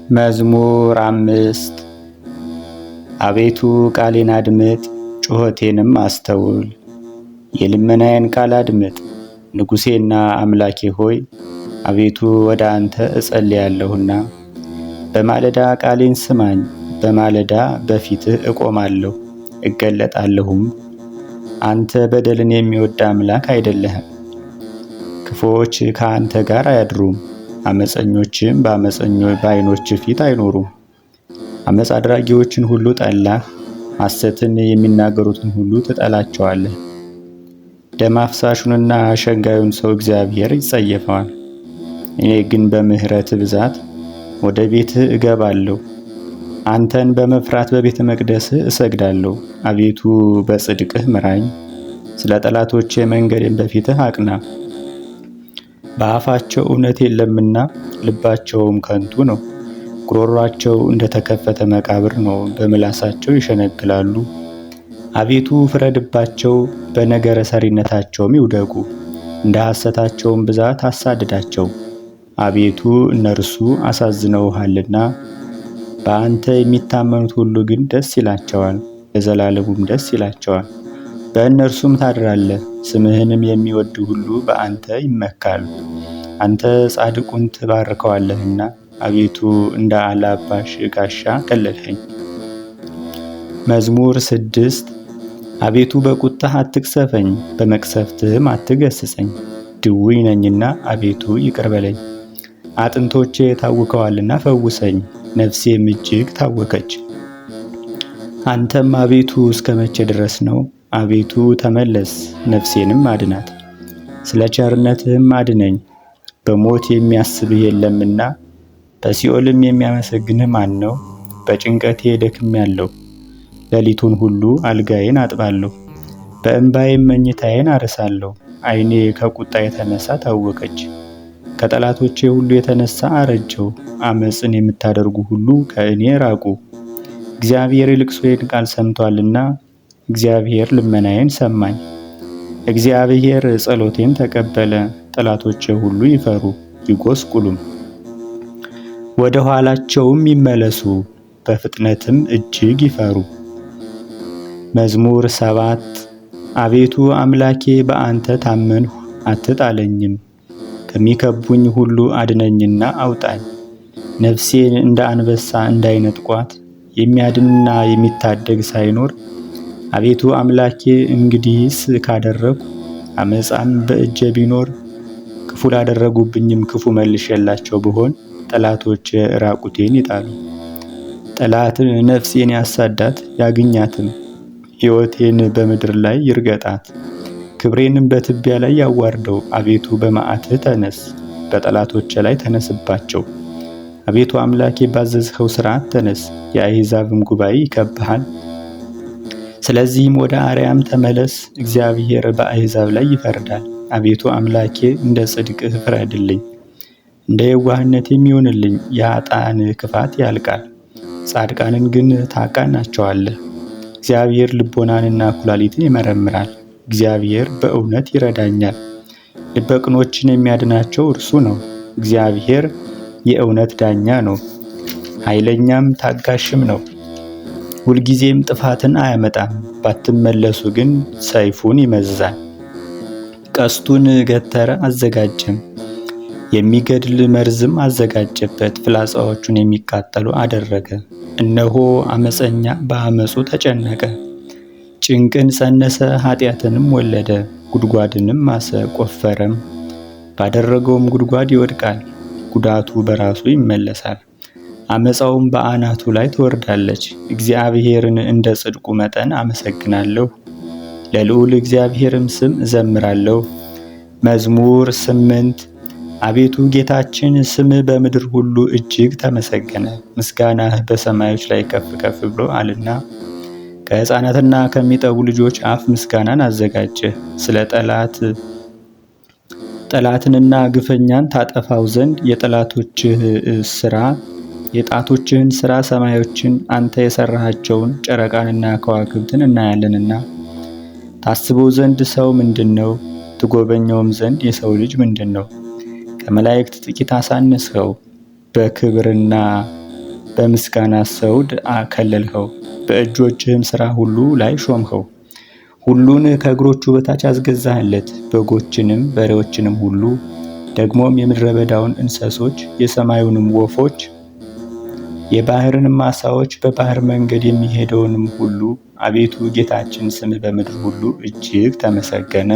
መዝሙር 5 አቤቱ ቃሌን አድምጥ፣ ጩኸቴንም አስተውል። የልመናዬን ቃል አድምጥ፣ ንጉሴና አምላኬ ሆይ። አቤቱ ወደ አንተ እጸልያለሁና በማለዳ ቃሌን ስማኝ። በማለዳ በፊትህ እቆማለሁ እገለጣለሁም። አንተ በደልን የሚወድ አምላክ አይደለህም። ክፉዎች ከአንተ ጋር አያድሩም፣ አመፀኞችም በዓይኖች ፊት አይኖሩም። አመፅ አድራጊዎችን ሁሉ ጠላህ፣ ሐሰትን የሚናገሩትን ሁሉ ትጠላቸዋለህ። ደም አፍሳሹንና ሸንጋዩን ሰው እግዚአብሔር ይጸየፈዋል። እኔ ግን በምሕረት ብዛት ወደ ቤትህ እገባለሁ። አንተን በመፍራት በቤተ መቅደስህ እሰግዳለሁ። አቤቱ በጽድቅህ ምራኝ፣ ስለ ጠላቶቼ መንገዴን በፊትህ አቅና። በአፋቸው እውነት የለምና ልባቸውም ከንቱ ነው። ጉሮሯቸው እንደተከፈተ መቃብር ነው፣ በምላሳቸው ይሸነግላሉ። አቤቱ ፍረድባቸው፣ በነገረ ሰሪነታቸውም ይውደቁ። እንደ ሐሰታቸውም ብዛት አሳድዳቸው። አቤቱ እነርሱ አሳዝነውሃልና፣ በአንተ የሚታመኑት ሁሉ ግን ደስ ይላቸዋል፣ ለዘላለሙም ደስ ይላቸዋል። በእነርሱም ታድራለህ፣ ስምህንም የሚወዱ ሁሉ በአንተ ይመካሉ። አንተ ጻድቁን ትባርከዋለህና፣ አቤቱ እንደ አላባሽ ጋሻ ከለልኸኝ። መዝሙር 6 አቤቱ በቁጣህ አትቅሰፈኝ፣ በመቅሰፍትህም አትገስጸኝ። ድውይ ነኝና አቤቱ ይቅር በለኝ። አጥንቶቼ ታውከዋልና ፈውሰኝ፣ ነፍሴም እጅግ ታወከች። አንተም አቤቱ እስከ መቼ ድረስ ነው? አቤቱ ተመለስ፣ ነፍሴንም አድናት። ስለ ቸርነትህም አድነኝ። በሞት የሚያስብህ የለምና፣ በሲኦልም የሚያመሰግንህ ማን ነው? በጭንቀቴ ደክሜያለሁ፣ ሌሊቱን ሁሉ አልጋዬን አጥባለሁ። በእንባዬም መኝታዬን አርሳለሁ። ዓይኔ ከቁጣ የተነሳ ታወከች፣ ከጠላቶቼ ሁሉ የተነሳ አረጀሁ። አመፅን የምታደርጉ ሁሉ ከእኔ ራቁ። እግዚአብሔር የልቅሶዬን ቃል ሰምቶአልና፣ እግዚአብሔር ልመናዬን ሰማኝ። እግዚአብሔር ጸሎቴን ተቀበለ። ጠላቶቼ ሁሉ ይፈሩ ይጎስቁሉም፣ ወደ ኋላቸውም ይመለሱ፣ በፍጥነትም እጅግ ይፈሩ። መዝሙር 7 አቤቱ አምላኬ በአንተ ታመንሁ፣ አትጣለኝም። ከሚከቡኝ ሁሉ አድነኝና አውጣኝ። ነፍሴን እንደ አንበሳ እንዳይነጥቋት፣ የሚያድንና የሚታደግ ሳይኖር። አቤቱ አምላኬ እንግዲህስ ካደረግሁ፣ አመፃም በእጄ ቢኖር፣ ክፉ ላደረጉብኝም ክፉ መልሼላቸው ብሆን፣ ጠላቶች ራቁቴን ይጣሉ። ጠላት ነፍሴን ያሳዳት ያግኛትም፣ ሕይወቴን በምድር ላይ ይርገጣት፣ ክብሬንም በትቢያ ላይ ያዋርደው። አቤቱ በመዓትህ ተነስ፣ በጠላቶች ላይ ተነስባቸው። አቤቱ አምላኬ ባዘዝኸው ሥርዓት ተነስ፣ የአሕዛብም ጉባኤ ይከብሃል። ስለዚህም ወደ አርያም ተመለስ፣ እግዚአብሔር በአሕዛብ ላይ ይፈርዳል። አቤቱ አምላኬ እንደ ጽድቅህ ፍረድልኝ፣ እንደ የዋህነቴም ይሁንልኝ። የኃጥአን ክፋት ያልቃል፣ ጻድቃንን ግን ታቃናቸዋለህ። እግዚአብሔር ልቦናንና ኩላሊትን ይመረምራል። እግዚአብሔር በእውነት ይረዳኛል፣ ልበ ቅኖችን የሚያድናቸው እርሱ ነው። እግዚአብሔር የእውነት ዳኛ ነው፣ ኃይለኛም ታጋሽም ነው። ሁልጊዜም ጥፋትን አያመጣም፣ ባትመለሱ ግን ሰይፉን ይመዝዛል። ቀስቱን ገተረ አዘጋጀም፣ የሚገድል መርዝም አዘጋጀበት። ፍላጻዎቹን የሚቃጠሉ አደረገ። እነሆ አመፀኛ በአመፁ ተጨነቀ፣ ጭንቅን ጸነሰ፣ ኃጢአትንም ወለደ። ጉድጓድንም ማሰ ቆፈረም፣ ባደረገውም ጉድጓድ ይወድቃል። ጉዳቱ በራሱ ይመለሳል፣ አመፃውም በአናቱ ላይ ትወርዳለች። እግዚአብሔርን እንደ ጽድቁ መጠን አመሰግናለሁ፣ ለልዑል እግዚአብሔርም ስም እዘምራለሁ። መዝሙር 8 አቤቱ ጌታችን ስምህ በምድር ሁሉ እጅግ ተመሰገነ፣ ምስጋናህ በሰማዮች ላይ ከፍ ከፍ ብሎ አልና። ከሕፃናትና ከሚጠቡ ልጆች አፍ ምስጋናን አዘጋጀህ። ስለ ጠላትንና ግፈኛን ታጠፋው ዘንድ የጣቶችህን ሥራ ሰማዮችን አንተ የሠራሃቸውን ጨረቃንና ከዋክብትን እናያለንና። ታስበው ዘንድ ሰው ምንድን ነው? ትጎበኘውም ዘንድ የሰው ልጅ ምንድን ነው? ከመላእክት ጥቂት አሳነስኸው፣ በክብርና በምስጋና ሰውድ አከለልኸው፣ በእጆችህም ሥራ ሁሉ ላይ ሾምኸው። ሁሉን ከእግሮቹ በታች አስገዛህለት፣ በጎችንም በሬዎችንም ሁሉ፣ ደግሞም የምድረ በዳውን እንስሶች፣ የሰማዩንም ወፎች፣ የባህርንም ዓሣዎች፣ በባህር መንገድ የሚሄደውንም ሁሉ። አቤቱ ጌታችን ስምህ በምድር ሁሉ እጅግ ተመሰገነ።